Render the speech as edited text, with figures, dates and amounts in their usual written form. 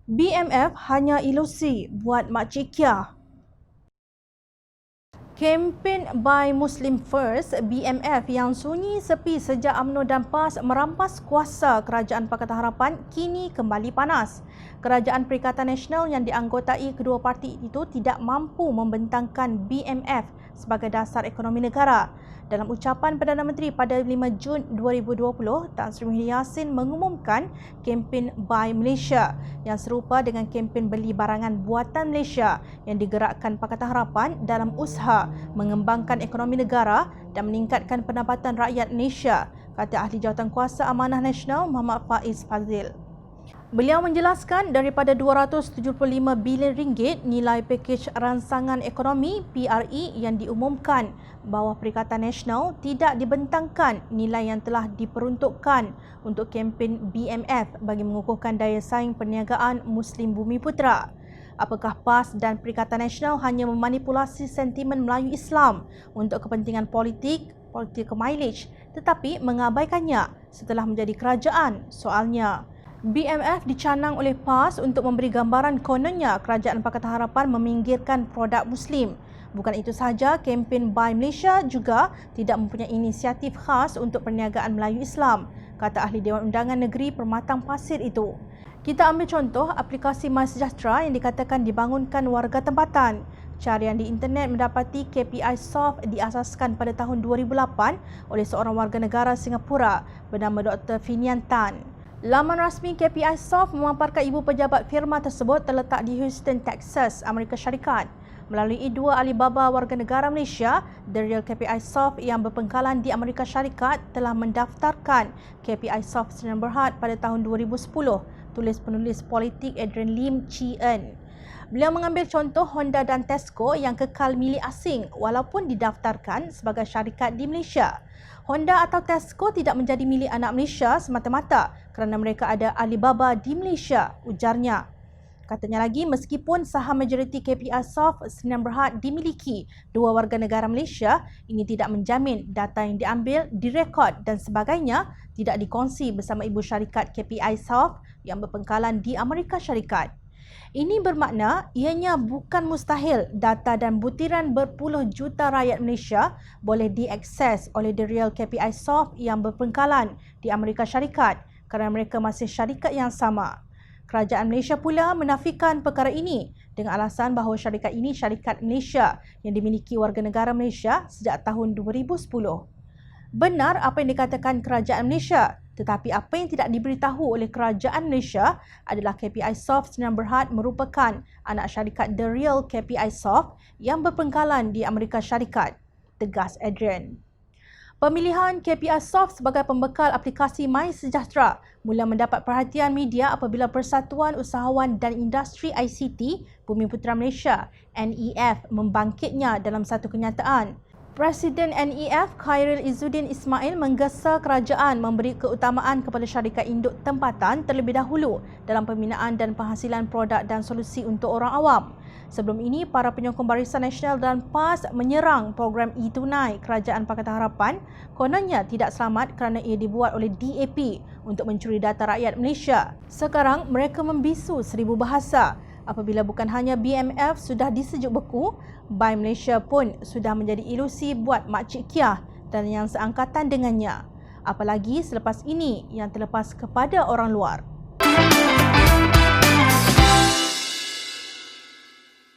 BMF hanya ilusi buat Makcik Kia. Kempen Buy Muslim First BMF yang sunyi sepi sejak UMNO dan PAS merampas kuasa Kerajaan Pakatan Harapan kini kembali panas. Kerajaan Perikatan Nasional yang dianggotai kedua parti itu tidak mampu membentangkan BMF sebagai dasar ekonomi negara. Dalam ucapan Perdana Menteri pada 5 Jun 2020, Tan Sri Muhyiddin Yassin mengumumkan kempen Buy Malaysia yang serupa dengan kempen beli barangan buatan Malaysia yang digerakkan Pakatan Harapan dalam usaha mengembangkan ekonomi negara dan meningkatkan pendapatan rakyat Malaysia, kata Ahli Jawatankuasa Amanah Nasional Muhammad Faiz Fadzil. Beliau menjelaskan daripada RM275 bilion nilai pakej ransangan ekonomi PRE yang diumumkan bawah Perikatan Nasional tidak dibentangkan nilai yang telah diperuntukkan untuk kempen BMF bagi mengukuhkan daya saing perniagaan Muslim Bumiputera. Apakah PAS dan Perikatan Nasional hanya memanipulasi sentimen Melayu Islam untuk kepentingan politik mileage tetapi mengabaikannya setelah menjadi kerajaan? Soalnya, BMF dicanang oleh PAS untuk memberi gambaran kononnya Kerajaan Pakatan Harapan meminggirkan produk Muslim. Bukan itu sahaja, kempen Buy Malaysia juga tidak mempunyai inisiatif khas untuk perniagaan Melayu Islam, kata Ahli Dewan Undangan Negeri Permatang Pasir itu. Kita ambil contoh aplikasi MySejahtera yang dikatakan dibangunkan warga tempatan. Carian di internet mendapati KPI Soft diasaskan pada tahun 2008 oleh seorang warga negara Singapura bernama Dr. Finian Tan. Laman rasmi KPI Soft memaparkan ibu pejabat firma tersebut terletak di Houston, Texas, Amerika Syarikat. Melalui dua Alibaba warga negara Malaysia, The Real KPI Soft yang berpengkalan di Amerika Syarikat telah mendaftarkan KPI Soft Sdn Bhd pada tahun 2010, tulis penulis politik Adrian Lim Chee En. Beliau mengambil contoh Honda dan Tesco yang kekal milik asing walaupun didaftarkan sebagai syarikat di Malaysia. Honda atau Tesco tidak menjadi milik anak Malaysia semata-mata kerana mereka ada Alibaba di Malaysia, ujarnya. Katanya lagi, meskipun saham majoriti KPI Soft Sdn Bhd dimiliki dua warga negara Malaysia, ini tidak menjamin data yang diambil, direkod dan sebagainya tidak dikongsi bersama ibu syarikat KPI Soft yang berpengkalan di Amerika Syarikat. Ini bermakna ianya bukan mustahil data dan butiran berpuluh juta rakyat Malaysia boleh diakses oleh The Real KPI Soft yang berpengkalan di Amerika Syarikat kerana mereka masih syarikat yang sama. Kerajaan Malaysia pula menafikan perkara ini dengan alasan bahawa syarikat ini syarikat Malaysia yang dimiliki warga negara Malaysia sejak tahun 2010. Benar apa yang dikatakan Kerajaan Malaysia, tetapi apa yang tidak diberitahu oleh Kerajaan Malaysia adalah KPI Soft Sdn Bhd merupakan anak syarikat The Real KPI Soft yang berpengkalan di Amerika Syarikat, tegas Adrian. Pemilihan KPI Soft sebagai pembekal aplikasi MySejahtera mula mendapat perhatian media apabila Persatuan Usahawan dan Industri ICT Bumiputera Malaysia NEF membangkitnya dalam satu kenyataan. Presiden NEF Khairil Izzuddin Ismail menggesa kerajaan memberi keutamaan kepada syarikat induk tempatan terlebih dahulu dalam pembinaan dan penghasilan produk dan solusi untuk orang awam. Sebelum ini, para penyokong Barisan Nasional dan PAS menyerang program e-tunai Kerajaan Pakatan Harapan kononnya tidak selamat kerana ia dibuat oleh DAP untuk mencuri data rakyat Malaysia. Sekarang mereka membisu 1000 bahasa. Apabila bukan hanya BMF sudah disejuk beku, Buy Malaysia pun sudah menjadi ilusi buat Makcik Kia dan yang seangkatan dengannya. Apalagi selepas ini yang terlepas kepada orang luar.